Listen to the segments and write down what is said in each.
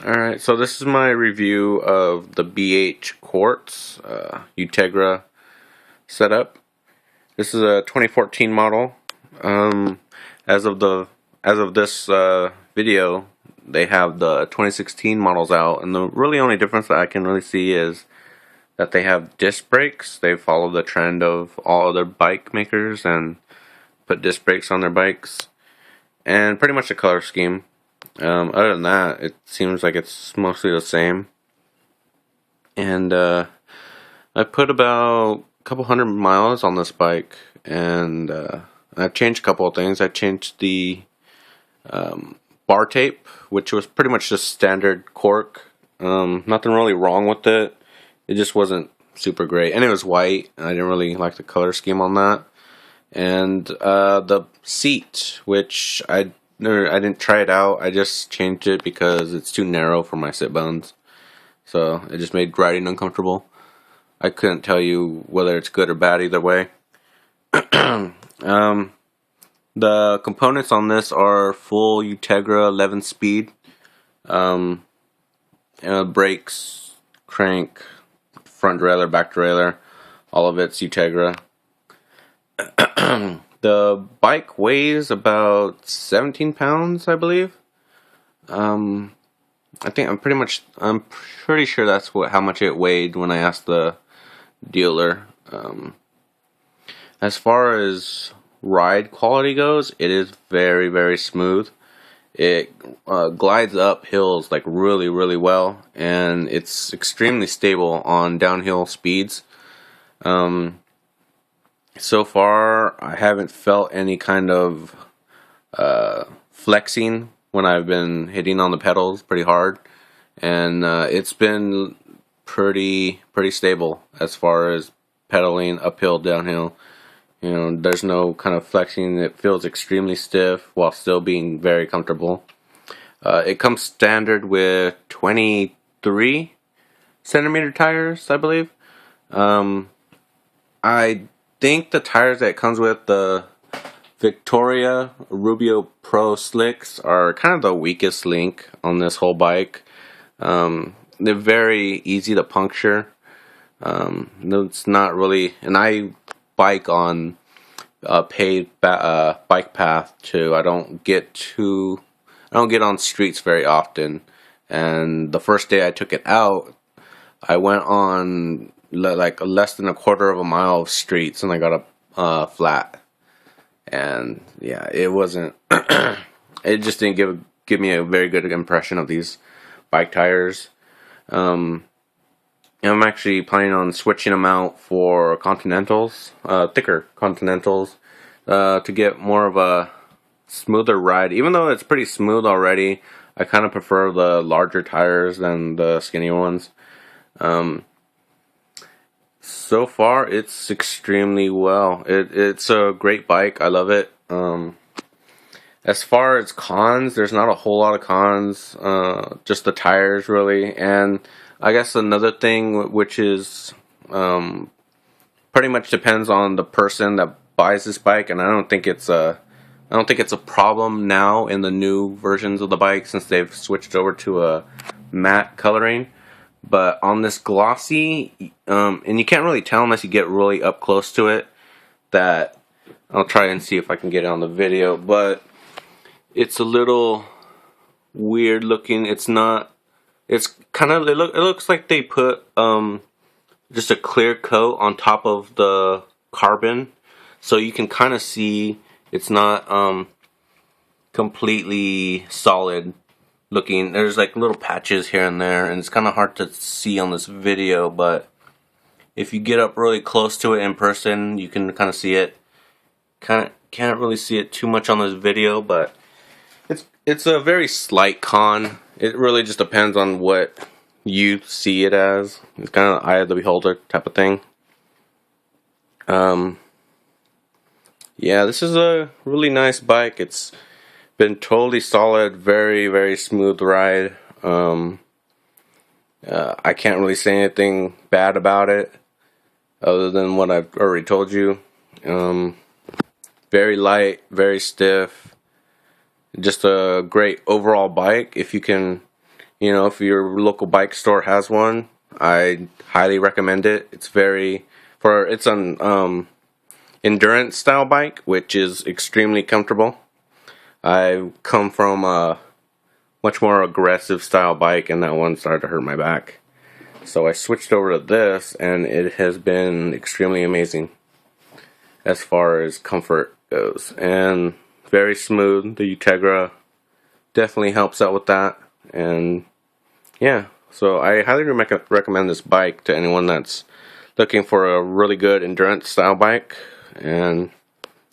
Alright, so this is my review of the BH Quartz Ultegra setup. This is a 2014 model. Um, as of this video, they have the 2016 models out, and the really only difference that I can really see is that they have disc brakes. They follow the trend of all other bike makers and put disc brakes on their bikes, and pretty much the color scheme. Other than that, it seems like it's mostly the same. And I put about a couple hundred miles on this bike, and I've changed a couple of things. I changed the bar tape, which was pretty much just standard cork. Nothing really wrong with it. It just wasn't super great, and it was white. And I didn't really like the color scheme on that. And the seat, which I didn't try it out. I just changed it because it's too narrow for my sit bones. So it just made riding uncomfortable. I couldn't tell you whether it's good or bad either way. The components on this are full Ultegra 11 speed. Brakes, crank, front derailleur, back derailleur. All of it's Ultegra. The bike weighs about 17 pounds, I believe. I'm pretty sure that's how much it weighed when I asked the dealer. As far as ride quality goes, it is very, very smooth. It glides up hills like really, really well, and it's extremely stable on downhill speeds. So far, I haven't felt any kind of flexing when I've been hitting on the pedals pretty hard, and it's been pretty stable as far as pedaling uphill, downhill. You know, there's no kind of flexing. It feels extremely stiff while still being very comfortable. It comes standard with 23 centimeter tires, I believe. I think the tires that it comes with, the Victoria Rubio Pro Slicks, are kind of the weakest link on this whole bike. They're very easy to puncture. It's not really, and I bike on a paved bike path too. I don't get on streets very often. And the first day I took it out, I went on like less than a quarter of a mile of streets, and I got up flat. And yeah, it wasn't. It just didn't give me a very good impression of these bike tires. I'm actually planning on switching them out for Continentals, thicker Continentals, to get more of a smoother ride. Even though it's pretty smooth already, I kind of prefer the larger tires than the skinny ones. So far, it's extremely well. It's a great bike. I love it. As far as cons, there's not a whole lot of cons. Just the tires, really. And I guess another thing, which is pretty much depends on the person that buys this bike, and I don't think it's a problem now in the new versions of the bike, since they've switched over to a matte coloring. But on this glossy, and you can't really tell unless you get really up close to it, that I'll try and see if I can get it on the video, but it's a little weird looking. It's not, it's kind of, it looks like they put just a clear coat on top of the carbon, so you can kind of see it's not completely solid looking. There's like little patches here and there, and it's kind of hard to see on this video, but if you get up really close to it in person, you can kind of see it. Can't really see it too much on this video, but it's a very slight con. It really just depends on what you see it as. It's kind of eye of the beholder type of thing. Yeah, this is a really nice bike. It's been totally solid, very smooth ride. I can't really say anything bad about it other than what I've already told you. Very light, very stiff. Just a great overall bike. If you can You know, if your local bike store has one, I highly recommend it. It's an endurance style bike, which is extremely comfortable. I come from a much more aggressive style bike, and that one started to hurt my back. So I switched over to this, and it has been extremely amazing as far as comfort goes. And very smooth. The Ultegra definitely helps out with that. And yeah, so I highly recommend this bike to anyone that's looking for a really good endurance style bike. And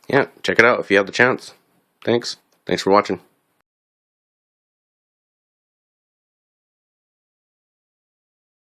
yeah, check it out if you have the chance. Thanks for watching.